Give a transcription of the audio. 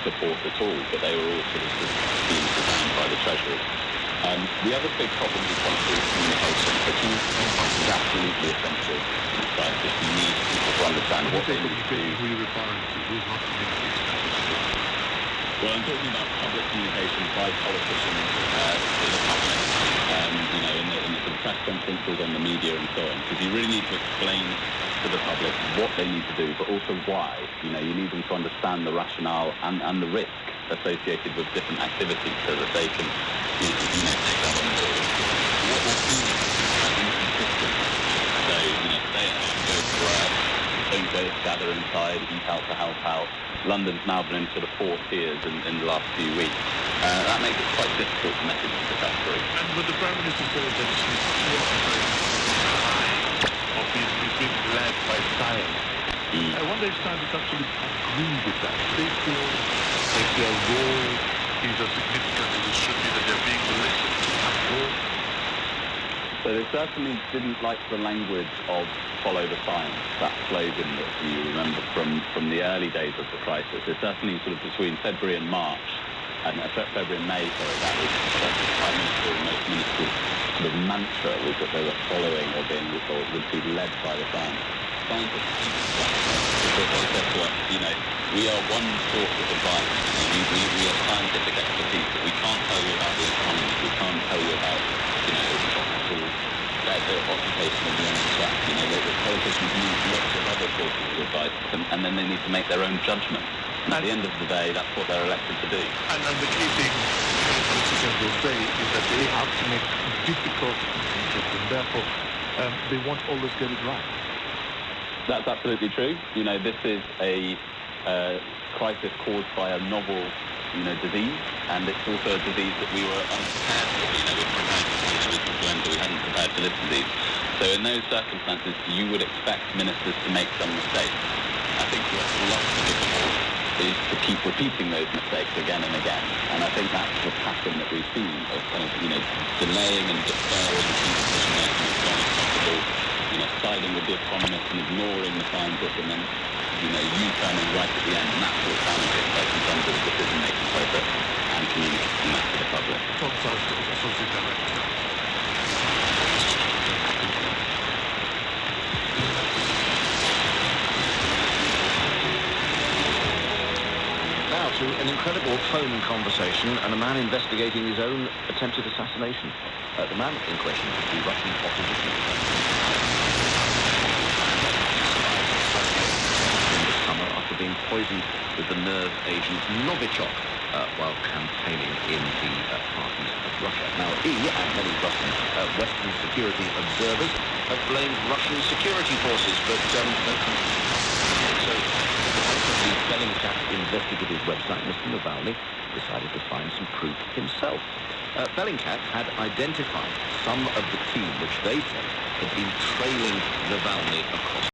support at all, but they were all sort of just being designed by the Treasury. The other big problem we've gone through is communication. So communication is absolutely essential in this crisis. You need people to understand what they need to do. Who are you referring to? Who's not communicating? Well, I'm talking about public communication by politicians to the public, in the sort of press conferences, on the media and so on, because you really need to explain to the public what they need to do, but also why. You need them to understand the rationale and the risk associated with different activities so that they can, take that on board. What will be inconsistent? So, stay at home, go to work, don't go gather inside, eat out to help out. London's now been in sort of 4 tiers in the last few weeks. That makes it quite difficult for messages to cut through. And when the Prime Minister says that he's being led by science, I wonder if scientists actually agree with that. They feel like their role is as significant as it should be, that they're being listened to at all. So they certainly didn't like the language of follow the science, that slogan that you remember from the early days of the crisis. It's certainly sort of between February and March, February and May, sorry, that was the Prime Minister and most ministers' sort of mantra was that they were following or would be led by the science. Scientists said to us, we are one source of advice. We are scientific expertise, but we can't tell you about the economy. We can't tell you about, the occupation of the NHS. The politicians need lots of other sources of advice, and then they need to make their own judgment. And at the end of the day, that's what they're elected to do. And the key thing politicians will say is that they have to make difficult decisions, and therefore they won't always get it right. That's absolutely true. This is a crisis caused by a novel, disease, and it's also a disease that we were unprepared for. We're prepared for with influenza, we hadn't prepared for this disease. So in those circumstances, you would expect ministers to make some mistakes. I think what's lost in it all is to keep repeating those mistakes again and again. And I think that's the pattern that we've seen of kind of, delaying and deferring decision-making as long as possible, siding with the economists and ignoring the scientists, and then, U-turning right at the end. And that's what found takes place in terms of the decision-making process and communicating that to the public. Tom Salisbury, Associate Director. Now to an incredible phone conversation and a man investigating his own attempted assassination. The man in question is the Russian opposition. After being poisoned with the nerve agent Novichok while campaigning in the far east of Russia. Now, he and many Russian Western security observers have blamed Russian security forces, but so the Bellingcat investigative website, Mr. Navalny decided to find some proof himself. Bellingcat had identified some of the team which they said had been trailing Navalny across